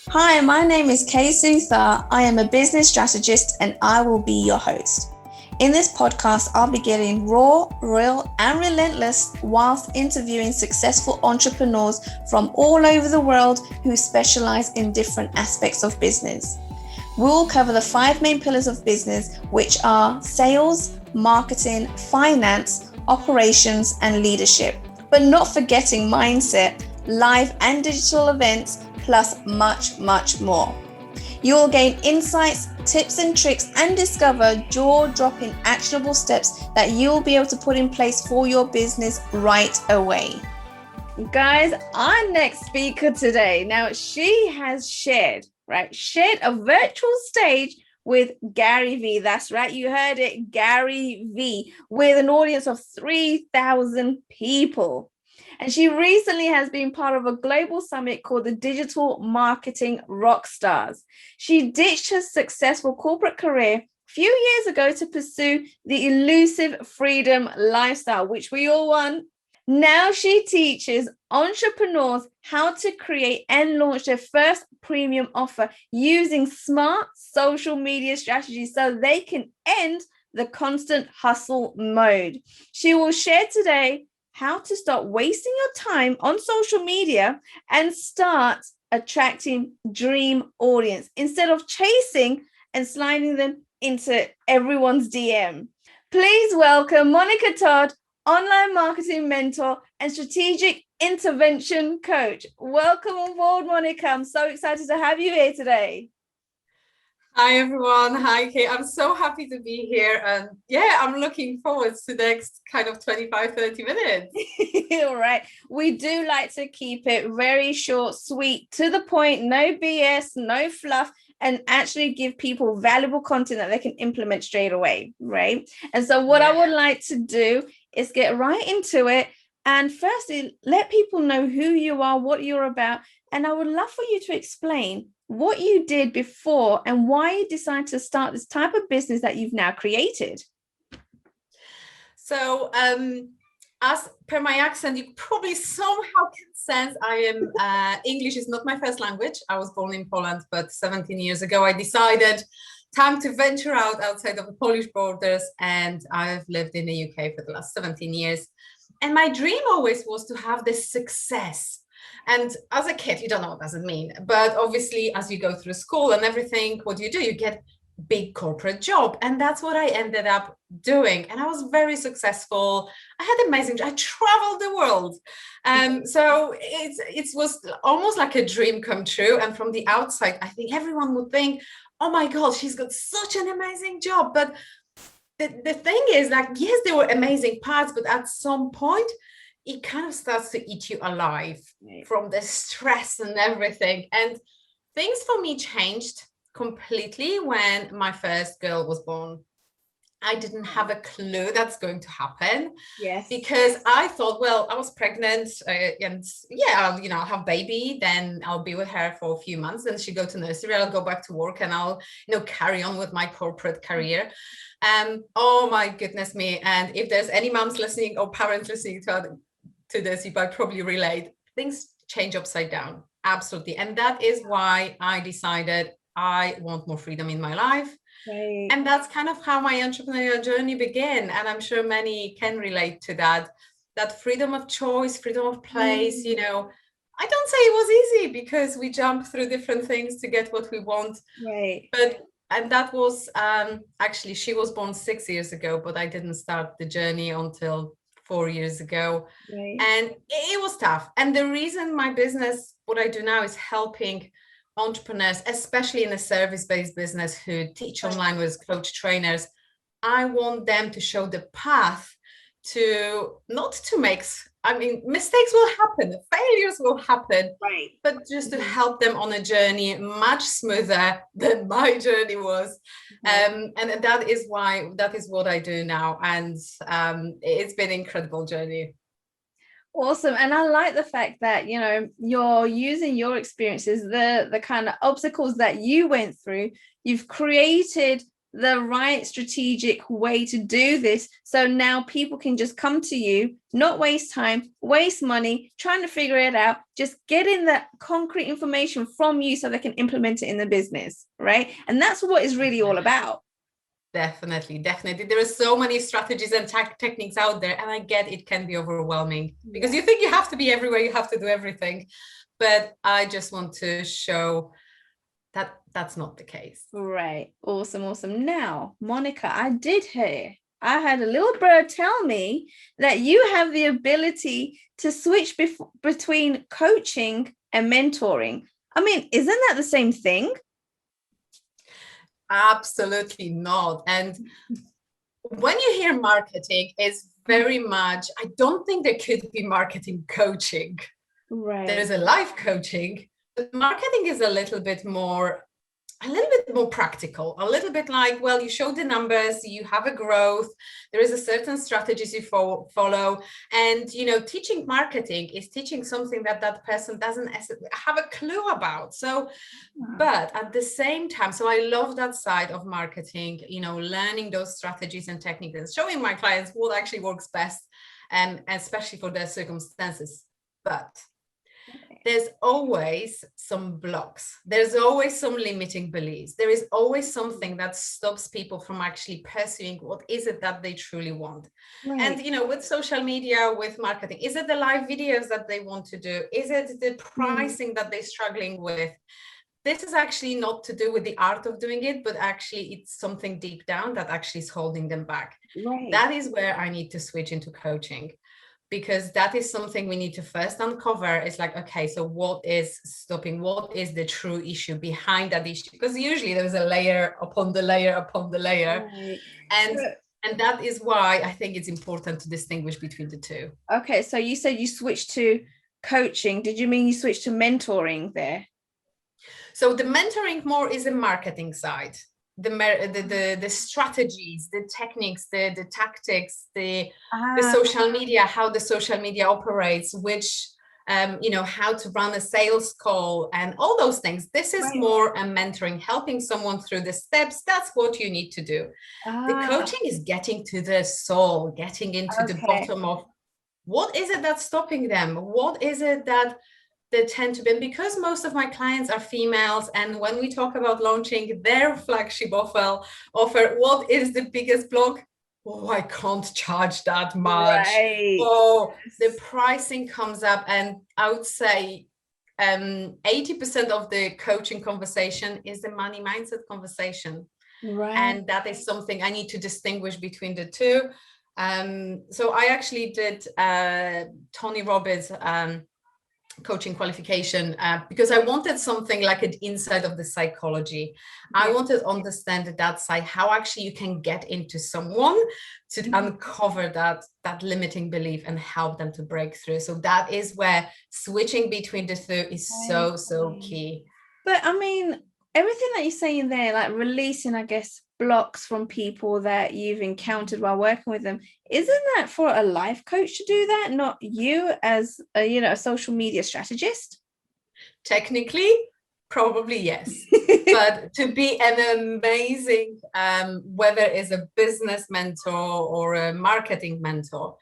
Hi, my name is SUTHAR. I am a business strategist and I will be your host. In this podcast, I'll be getting raw, real, and relentless whilst interviewing successful entrepreneurs from all over the world who specialize in different aspects of business. We will cover the 5 main pillars of business, which are sales, marketing, finance, operations, and leadership, but not forgetting mindset, live and digital events, plus much, much more. You will gain insights, tips and tricks, and discover jaw-dropping actionable steps that you will be able to put in place for your business right away. Guys, our next speaker today, now she has shared a virtual stage with Gary V. That's right, you heard it, Gary V, with an audience of 3,000 people. And she recently has been part of a global summit called the Digital Marketing Rockstars. She ditched her successful corporate career a few years ago to pursue the elusive freedom lifestyle, which we all want. Now she teaches entrepreneurs how to create and launch their first premium offer using smart social media strategies so they can end the constant hustle mode. She will share today how to stop wasting your time on social media and start attracting dream audience instead of chasing and sliding them into everyone's DM. Please welcome Monika Todd, online marketing mentor and strategic intervention coach. Welcome on board, Monika. I'm so excited to have you here today. Hi, everyone. Hi, Kate. I'm so happy to be here. And I'm looking forward to the next kind of 25, 30 minutes. All right. We do like to keep it very short, sweet, to the point, no BS, no fluff, and actually give people valuable content that they can implement straight away, right? And so what I would like to do is get right into it. And firstly, let people know who you are, what you're about. And I would love for you to explain what you did before and why you decided to start this type of business that you've now created. So, as per my accent, you probably somehow can sense I am English is not my first language. I was born in Poland, but 17 years ago, I decided time to venture outside of the Polish borders, and I've lived in the UK for the last 17 years. And my dream always was to have this success. And as a kid, you don't know what does it mean. But obviously, as you go through school and everything, what do? You get big corporate job. And that's what I ended up doing. And I was very successful. I had amazing, I traveled the world. So it was almost like a dream come true. And from the outside, I think everyone would think, oh my God, she's got such an amazing job. But the thing is, like, yes, there were amazing parts, but at some point, it kind of starts to eat you alive from the stress and everything. And things for me changed completely when my first girl was born. I didn't have a clue that's going to happen. Yes. Because I thought, well, I was pregnant and I'll have baby, then I'll be with her for a few months, then she'll go to nursery, I'll go back to work and I'll, carry on with my corporate career. Oh my goodness me. And if there's any moms listening or parents listening to this, you might probably relate. Things change upside down. Absolutely. And that is why I decided I want more freedom in my life. Right. And that's kind of how my entrepreneurial journey began. And I'm sure many can relate to that freedom of choice, freedom of place. I don't say it was easy because we jump through different things to get what we want. Right. And that was actually, she was born 6 years ago, but I didn't start the journey until 4 years ago. Right. And it was tough. And the reason my business, what I do now, is helping entrepreneurs, especially in a service-based business, who teach online with coach trainers. I want them to show the path to not to make, mistakes will happen, failures will happen, right? But just to help them on a journey much smoother than my journey was. And that is what I do now. And it's been an incredible journey. Awesome. And I like the fact that, you're using your experiences, the kind of obstacles that you went through, you've created the right strategic way to do this. So now people can just come to you, not waste time, waste money, trying to figure it out, just getting that concrete information from you so they can implement it in the business, right? And that's what it's really all about. Definitely. There are so many strategies and techniques out there, and I get it can be overwhelming because you think you have to be everywhere, you have to do everything. But I just want to show that that's not the case. Right. Awesome. Now, Monika, I had a little bird tell me that you have the ability to switch between coaching and mentoring. I mean, isn't that the same thing? Absolutely not. And when you hear marketing, it's very much, I don't think there could be marketing coaching. Right. There's a life coaching, but marketing is a little bit more practical, a little bit like, well, you show the numbers, you have a growth, there is a certain strategies you follow. And, teaching marketing is teaching something that person doesn't have a clue about. So, but at the same time, so I love that side of marketing, learning those strategies and techniques and showing my clients what actually works best, and especially for their circumstances. But there's always some blocks. There's always some limiting beliefs. There is always something that stops people from actually pursuing what is it that they truly want. Right. And, with social media, with marketing, is it the live videos that they want to do? Is it the pricing that they're struggling with? This is actually not to do with the art of doing it, but actually it's something deep down that actually is holding them back. Right. That is where I need to switch into coaching. Because that is something we need to first uncover. It's like, okay, so what is stopping? What is the true issue behind that issue? Because usually there's a layer upon the layer upon the layer. Right. And that is why I think it's important to distinguish between the two. Okay, so you said you switched to coaching. Did you mean you switched to mentoring there? So the mentoring more is the marketing side. The strategies, the techniques, the tactics, the social media, how the social media operates, which how to run a sales call and all those things. This is more a mentoring, helping someone through the steps. That's what you need to do. The coaching is getting to the soul, getting into the bottom of what is it that's stopping them? What is it that they tend to be, and because most of my clients are females, and when we talk about launching their flagship offer, what is the biggest block? Oh, I can't charge that much. Right. Oh, the pricing comes up, and I would say 80% of the coaching conversation is the money mindset conversation. Right. And that is something I need to distinguish between the two. So I actually did Tony Robbins coaching qualification because I wanted something like an inside of the psychology. I wanted to understand that side, how actually you can get into someone to uncover that limiting belief and help them to break through. So that is where switching between the two is so key. But I mean, everything that you're saying there, like releasing, I guess, blocks from people that you've encountered while working with them, isn't that for a life coach to do that, not you as a social media strategist? Technically, probably yes. But to be an amazing, whether it's a business mentor or a marketing mentor,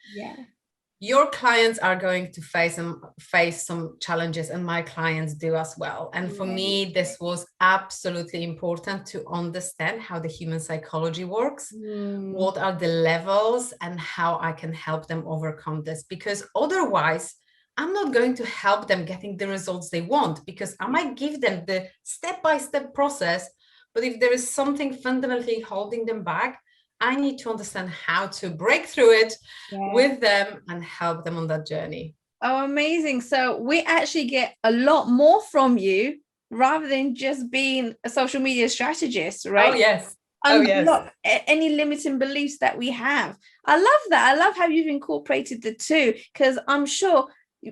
your clients are going to face some challenges, and my clients do as well. And for me, this was absolutely important to understand how the human psychology works, what are the levels, and how I can help them overcome this. Because otherwise, I'm not going to help them getting the results they want, because I might give them the step-by-step process, but if there is something fundamentally holding them back, I need to understand how to break through it with them and help them on that journey. Oh, amazing. So we actually get a lot more from you rather than just being a social media strategist, right? Oh, yes. Unblock any limiting beliefs that we have. I love that. I love how you've incorporated the two, because I'm sure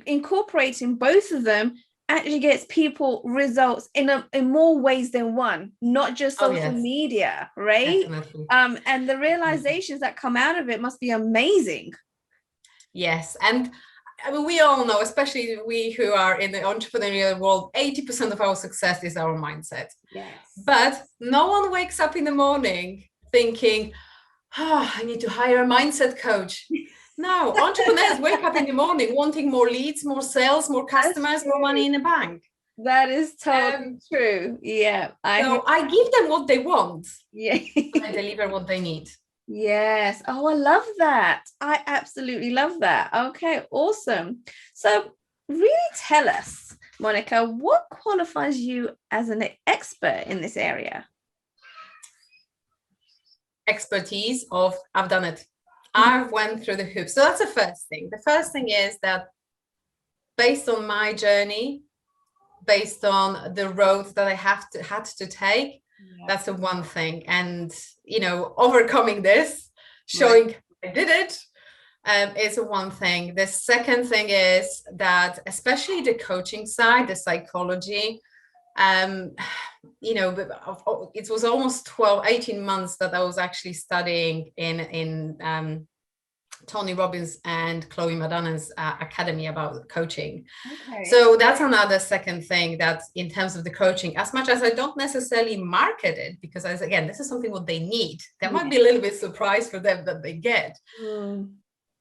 incorporating both of them actually gets people results in more ways than one, not just social media, right? Definitely. And the realizations that come out of it must be amazing. Yes. And I mean, we all know, especially we who are in the entrepreneurial world, 80% of our success is our mindset. Yes. But no one wakes up in the morning thinking, I need to hire a mindset coach. No, entrepreneurs wake up in the morning wanting more leads, more sales, more customers, more money in the bank. That is totally true. Yeah. I give them what they want. Yeah. I deliver what they need. Yes. Oh, I love that. I absolutely love that. Okay, awesome. So really tell us, Monika, what qualifies you as an expert in this area? Expertise of I've done it. I've went through the hoops. So that's the first thing. The first thing is that based on my journey, based on the road that I had to take, that's the one thing. And, overcoming this, showing I did it, is one thing. The second thing is that, especially the coaching side, the psychology, it was almost 18 months that I was actually studying in Tony Robbins and Chloe Madonna's academy about coaching. Okay. So that's another second thing that in terms of the coaching, as much as I don't necessarily market it, because again, this is something what they need. That might be a little bit surprise for them that they get.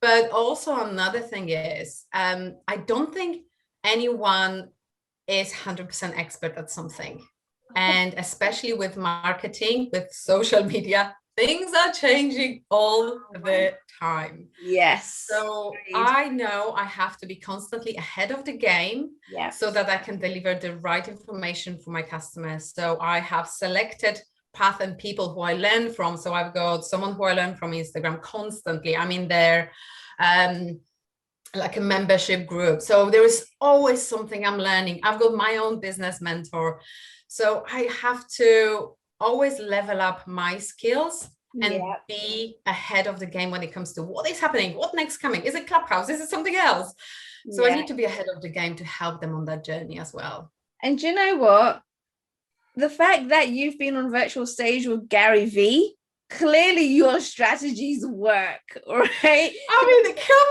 But also another thing is, I don't think anyone is 100% expert at something. And especially with marketing, with social media, things are changing all the time. Yes. So I know I have to be constantly ahead of the game, so that I can deliver the right information for my customers. So I have selected path and people who I learn from. So I've got someone who I learn from Instagram constantly. I'm in there, like a membership group. So there is always something I'm learning. I've got my own business mentor. So I have to always level up my skills and be ahead of the game when it comes to what is happening, what next coming. Is it Clubhouse? Is it something else? So I need to be ahead of the game to help them on that journey as well. And you know what? The fact that you've been on virtual stage with Gary Vee, clearly your strategies work, right? I mean, come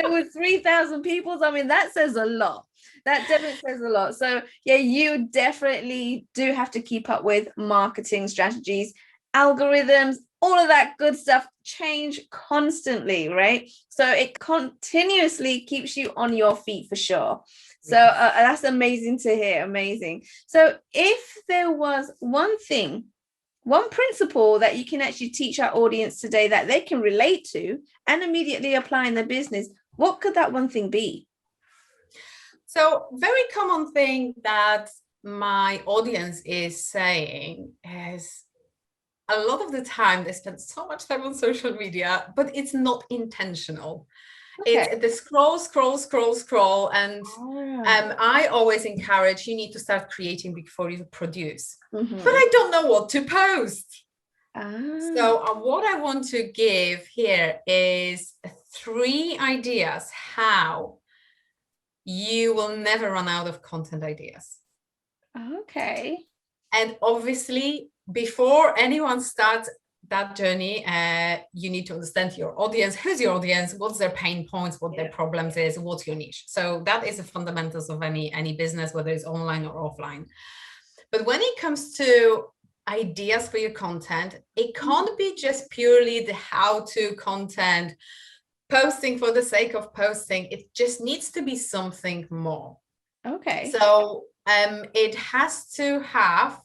on. With 3,000 people, I mean, that says a lot. That definitely says a lot. So yeah, you definitely do have to keep up with marketing strategies, algorithms, all of that good stuff change constantly, right? So it continuously keeps you on your feet for sure. So that's amazing to hear. Amazing. So if there was one principle that you can actually teach our audience today that they can relate to and immediately apply in their business, what could that one thing be? So very common thing that my audience is saying is a lot of the time they spend so much time on social media, but it's not intentional. Okay. It's the scroll. And I always encourage, you need to start creating before you produce. But I don't know what to post. So what I want to give here is 3 ideas how you will never run out of content ideas. Okay. And obviously, before anyone starts that journey, you need to understand your audience. Who's your audience? What's their pain points? What their problems is? What's your niche? So that is the fundamentals of any business, whether it's online or offline. But when it comes to ideas for your content, it can't be just purely the how-to content, posting for the sake of posting. It just needs to be something more. Okay. So it has to have.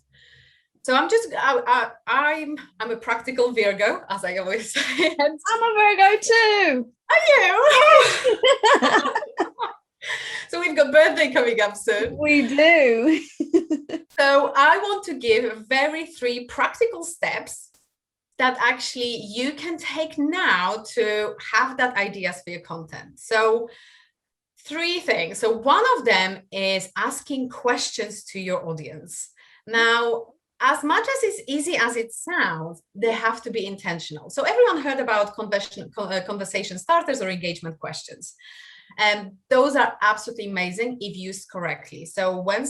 So I'm a practical Virgo, as I always say. I'm a Virgo too. Are you? So we've got birthday coming up soon. We do. So I want to give 3 practical steps that actually you can take now to have that ideas for your content. So 3 things. So one of them is asking questions to your audience. Now, as much as it's easy as it sounds, they have to be intentional. So everyone heard about conversation starters or engagement questions. And those are absolutely amazing if used correctly. So when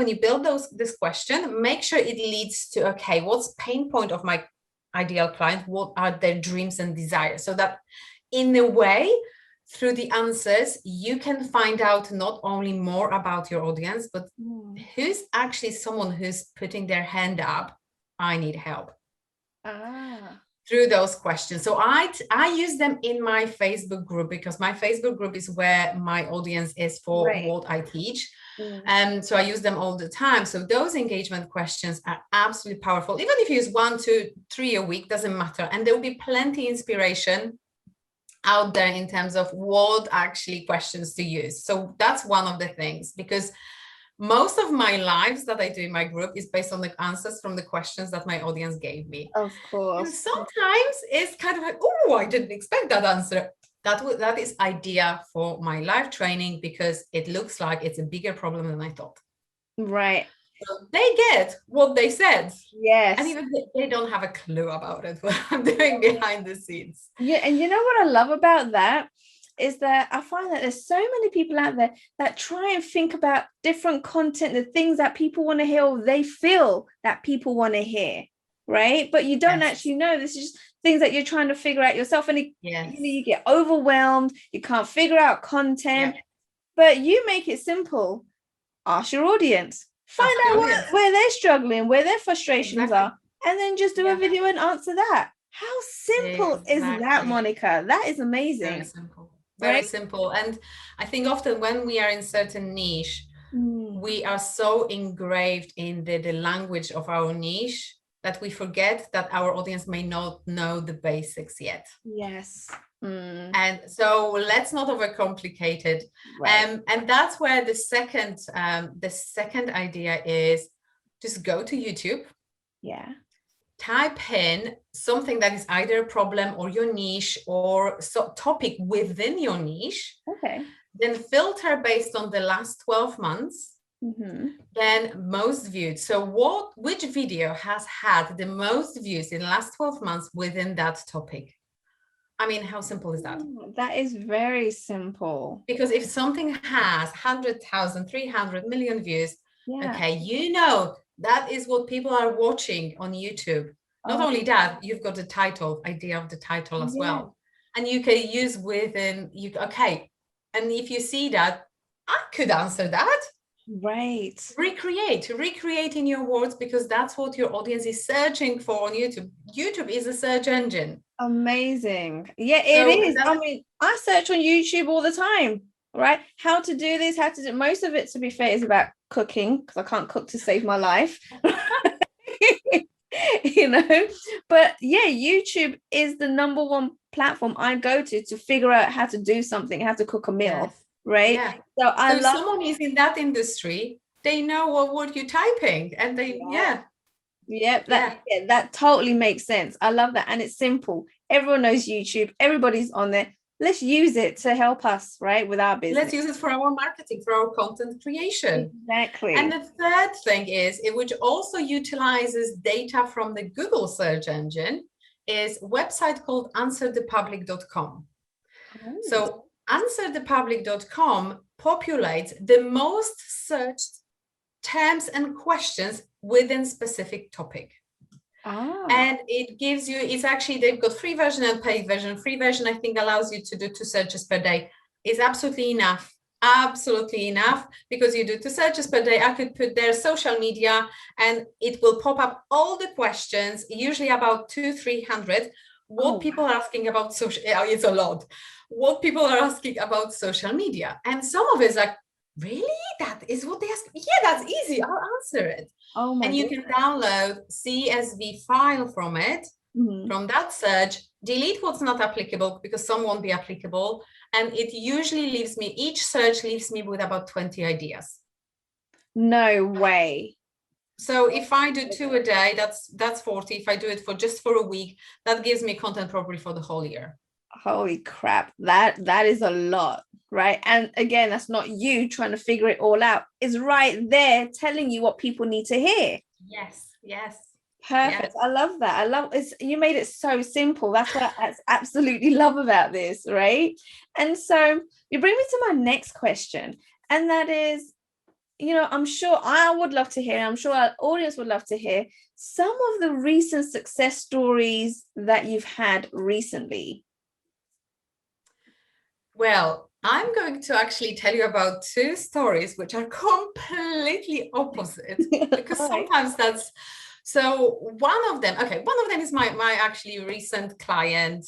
you build this question, make sure it leads to, okay, what's pain point of my ideal client? What are their dreams and desires? So that in a way, through the answers, you can find out not only more about your audience, but who's actually someone who's putting their hand up, I need help. Through those questions. So I use them in my Facebook group, because my Facebook group is where my audience is for what I teach. So I use them all the time. So those engagement questions are absolutely powerful. Even if you use 1, 2, 3 a week, doesn't matter. And there will be plenty of inspiration out there in terms of what actually questions to use. So that's one of the things, because most of my lives that I do in my group is based on the answers from the questions that my audience gave me. Of course. And sometimes it's kind of like, oh, I didn't expect that answer. That is idea for my live training, because it looks like it's a bigger problem than I thought. Right. So they get what they said. Yes. And even they don't have a clue about it, what I'm doing behind the scenes. Yeah. And you know what I love about that is that I find that there's so many people out there that try and think about different content, the things that people want to hear, or they feel that people want to hear. Right. But you don't actually know. This is just things that you're trying to figure out yourself. And you get overwhelmed. You can't figure out content. But you make it simple. Ask your audience. Find out where they're struggling, where their frustrations are, and then just do a video and answer that. How simple is that, Monika? That is amazing. Very simple. Very simple. And I think often when we are in certain niche, we are so engraved in the language of our niche that we forget that our audience may not know the basics yet. Yes. And so let's not overcomplicate it. And that's where the second idea is, just go to YouTube. Type in something that is either a problem or your niche, or topic within your niche. Then filter based on the last 12 months. Then most viewed. So which video has had the most views in the last 12 months within that topic? I mean, how simple is that? That is very simple. Because if something has 100,000, 300 million views, okay, you know, that is what people are watching on YouTube. Not only that, you've got the title, idea of the title as well. And you can use within, and if you see that, I could answer that. Recreate in your words, because that's what your audience is searching for on YouTube. YouTube is a search engine. Amazing. Yeah, it is. I mean, I search on YouTube all the time, right? How to do this, how to do most of it, to be fair, is about cooking, because I can't cook to save my life. You know, but YouTube is the number one platform I go to figure out how to do something, how to cook a meal. Right. So if someone is in that industry, they know what you're typing, and they that totally makes sense. I love that. And it's simple. Everyone knows YouTube, everybody's on there. Let's use it to help us, right, with our business. Let's use it for our marketing, for our content creation. Exactly. And the third thing is, which also utilizes data from the Google search engine, is a website called UNCENSORED.com. So UNCENSORED.com populates the most searched terms and questions within specific topic. And it gives you, they've got free version and paid version. Free version, I think, allows you to do 2 searches per day. Is absolutely enough. Absolutely enough, because you do 2 searches per day. I could put their social media and it will pop up all the questions, usually about 200-300. People are asking about social, it's a lot. What people are asking about social media. And some of it's like, really? That is what they ask? Yeah, that's easy. I'll answer it. And you can download CSV file from it, from that search, delete what's not applicable, because some won't be applicable. And it usually each search leaves me with about 20 ideas. No way. So if I do 2 a day, that's 40. If I do it just for a week, that gives me content probably for the whole year. Holy crap. That is a lot, right? And again, that's not you trying to figure it all out. It's right there telling you what people need to hear. Yes. Perfect. Yes. I love that. I love it. You made it so simple. That's what I absolutely love about this, right? And so you bring me to my next question. And that is, I'm sure I would love to hear, I'm sure our audience would love to hear some of the recent success stories that you've had recently. Well, I'm going to actually tell you about two stories which are completely opposite, because Right. sometimes that's so. One of them is my actually recent client,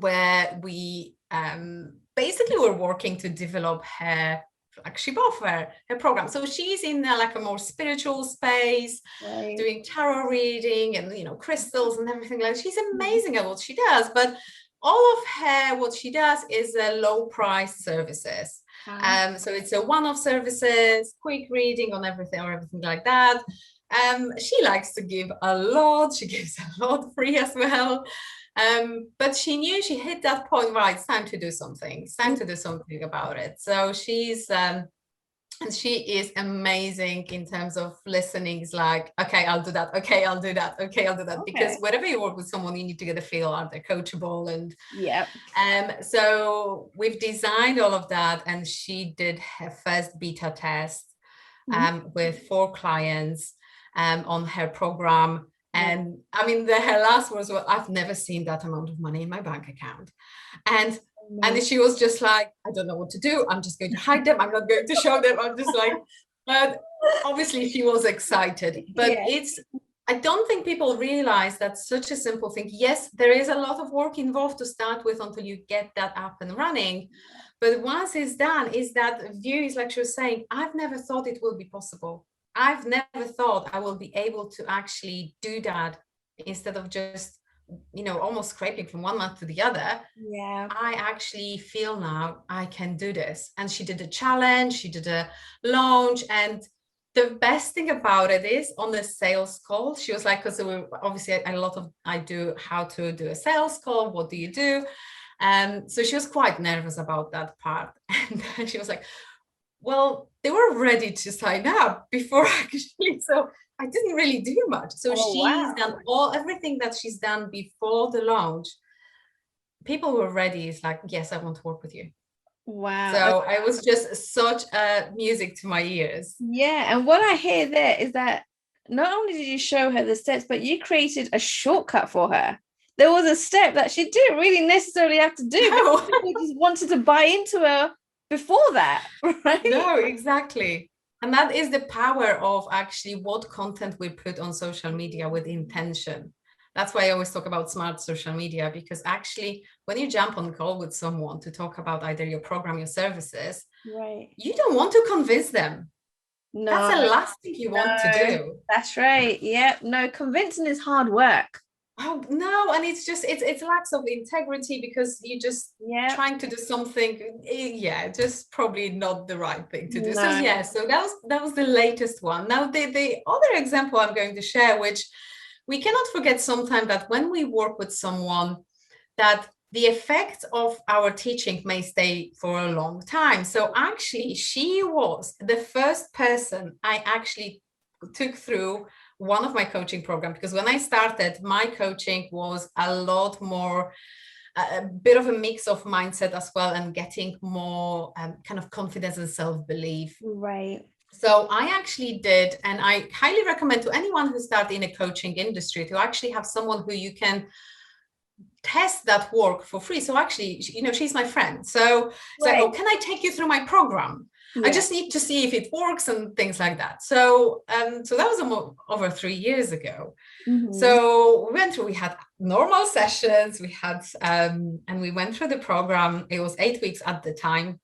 where we basically were working to develop her flagship offer, her program. So she's in like a more spiritual space, Right. doing tarot reading and crystals and everything like that. She's amazing at what she does, but all of her what she does is low price services. So it's a one-off services, quick reading on everything or everything like that. She likes to give a lot. She gives a lot free as well. But she knew she hit that point, right, it's time to do something. It's time to do something about it. So she's and she is amazing in terms of listening. It's like, okay, I'll do that. Okay, I'll do that. Okay, I'll do that. Okay. Because whenever you work with someone, you need to get a feel, are they coachable? And Yep. so we've designed all of that, and she did her first beta test with 4 clients on her program. And I mean, her last words were, I've never seen that amount of money in my bank account. And she was just like, I don't know what to do. I'm just going to hide them. I'm not going to show them. I'm just like, but obviously she was excited. But I don't think people realize that's such a simple thing. Yes, there is a lot of work involved to start with until you get that up and running. But once it's done, is that view is like she was saying, I've never thought it will be possible. I've never thought I will be able to actually do that instead of just, almost scraping from one month to the other. Yeah. I actually feel now I can do this. And she did a challenge, she did a launch. And the best thing about it is on the sales call, she was like, because obviously I do how to do a sales call. What do you do? So she was quite nervous about that part. And then she was like, well, they were ready to sign up before actually. So I didn't really do much. So she's done everything that she's done before the launch. People were ready. It's like, yes, I want to work with you. Wow. So I was just such music to my ears. Yeah. And what I hear there is that not only did you show her the steps, but you created a shortcut for her. There was a step that she didn't really necessarily have to do. No. People just wanted to buy into her before that, right? No, exactly. And that is the power of actually what content we put on social media with intention. That's why I always talk about smart social media, because actually when you jump on a call with someone to talk about either your program, your services, right, you don't want to convince them. No, that's the last thing you want to do. That's right. Yeah. No, convincing is hard work. Oh no, and it's lacks of integrity, because you just trying to do something, just probably not the right thing to do. So that was the latest one. Now the other example I'm going to share, which we cannot forget sometimes, that when we work with someone, that the effect of our teaching may stay for a long time. So actually she was the first person I actually took through one of my coaching programs, because when I started, my coaching was a lot more a bit of a mix of mindset as well, and getting more kind of confidence and self-belief. Right. So I actually did, and I highly recommend to anyone who starts in a coaching industry to actually have someone who you can test that work for free. So actually, she's my friend. So it's like, oh, can I take you through my program? I just need to see if it works and things like that. So so that was over 3 years ago. So we had normal sessions, we had and we went through the program. It was 8 weeks at the time.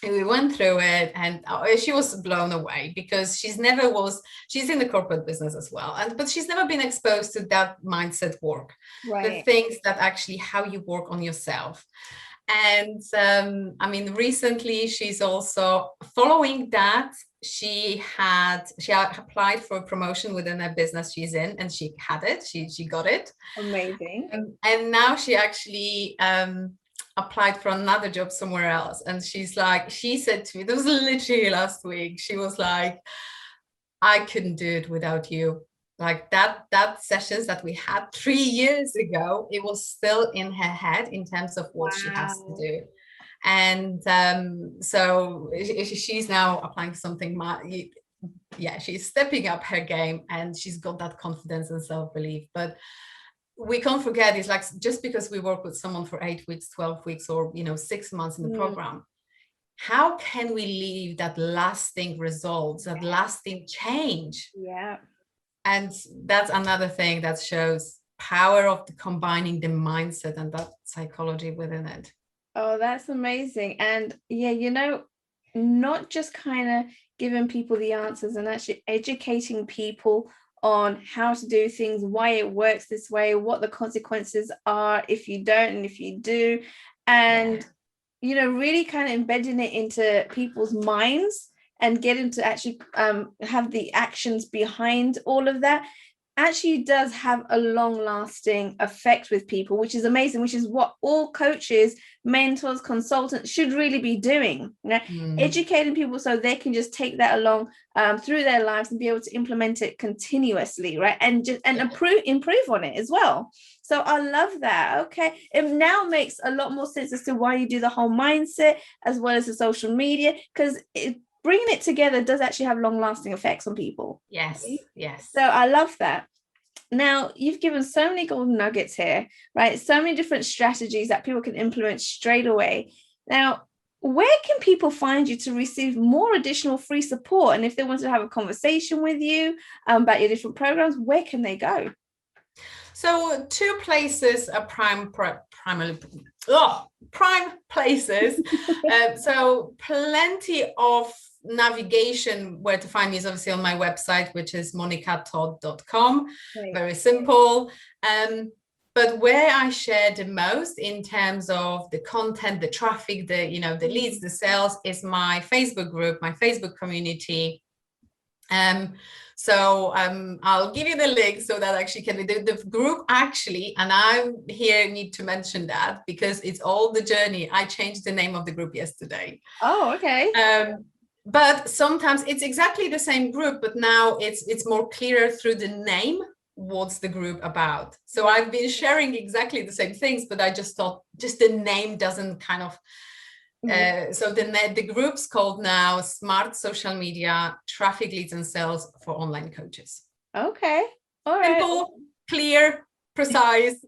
And we went through it, and she was blown away, because she's in the corporate business as well, but she's never been exposed to that mindset work, the things that actually how you work on yourself. And I mean, recently she's also following that. She applied for a promotion within a business she's in, and she had it. She got it. Amazing. And now she actually applied for another job somewhere else. And she said to me, this was literally last week, she was like, I couldn't do it without you. Like that sessions that we had 3 years ago, it was still in her head in terms of what she has to do. And so she's now applying for something. She's stepping up her game, and she's got that confidence and self-belief. But we can't forget is like, just because we work with someone for 8 weeks, 12 weeks, or 6 months in the program, how can we leave that lasting results, that lasting change? Yeah. And that's another thing that shows power of combining the mindset and that psychology within it. Oh, that's amazing. And yeah, not just kind of giving people the answers, and actually educating people on how to do things, why it works this way, what the consequences are if you don't and if you do, and really kind of embedding it into people's minds and getting to actually have the actions behind all of that actually does have a long-lasting effect with people, which is amazing, which is what all coaches, mentors, consultants should really be doing, educating people so they can just take that along through their lives and be able to implement it continuously, right? And improve on it as well. So I love that. Okay, it now makes a lot more sense as to why you do the whole mindset as well as the social media, because bringing it together does actually have long-lasting effects on people. Yes. So I love that. Now, you've given so many golden nuggets here, right? So many different strategies that people can implement straight away. Now, where can people find you to receive more additional free support? And if they want to have a conversation with you about your different programs, where can they go? So 2 places are prime places. So plenty of navigation where to find me is obviously on my website, which is monikatodd.com. Right. Very simple. But where I share the most in terms of the content, the traffic, the leads, the sales, is my Facebook group, my Facebook community. So I'll give you the link so that actually can be the group actually, and I here need to mention that because it's all the journey. I changed the name of the group yesterday. Oh, okay. But sometimes it's exactly the same group, but now it's more clearer through the name what's the group about. So I've been sharing exactly the same things, but I just thought just the name doesn't kind of so the group's called now Smart Social Media Traffic Leads and Sales for Online Coaches. Okay. All right. Simple, clear, precise.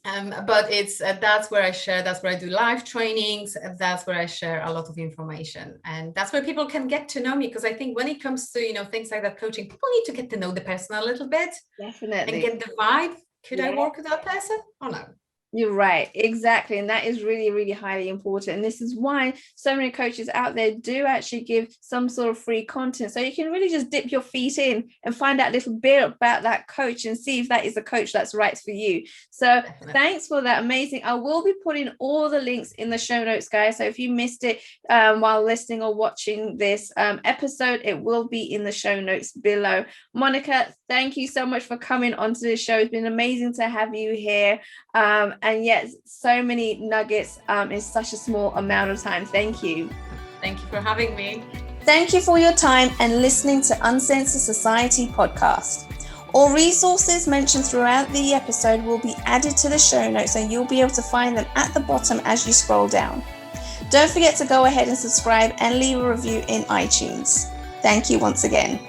But it's that's where I share, that's where I do live trainings, that's where I share a lot of information, and that's where people can get to know me, because I think when it comes to things like that coaching, people need to get to know the person a little bit. Definitely. And get the vibe. Could I work with that person or no? You're right, exactly. And that is really, really highly important. And this is why so many coaches out there do actually give some sort of free content. So you can really just dip your feet in and find out a little bit about that coach and see if that is a coach that's right for you. So Definitely. Thanks for that. Amazing. I will be putting all the links in the show notes, guys. So if you missed it while listening or watching this episode, it will be in the show notes below. Monika, thank you so much for coming onto the show. It's been amazing to have you here. And yet so many nuggets in such a small amount of time. Thank you. Thank you for having me. Thank you for your time and listening to Uncensored Society podcast. All resources mentioned throughout the episode will be added to the show notes, and you'll be able to find them at the bottom as you scroll down. Don't forget to go ahead and subscribe and leave a review in iTunes. Thank you once again.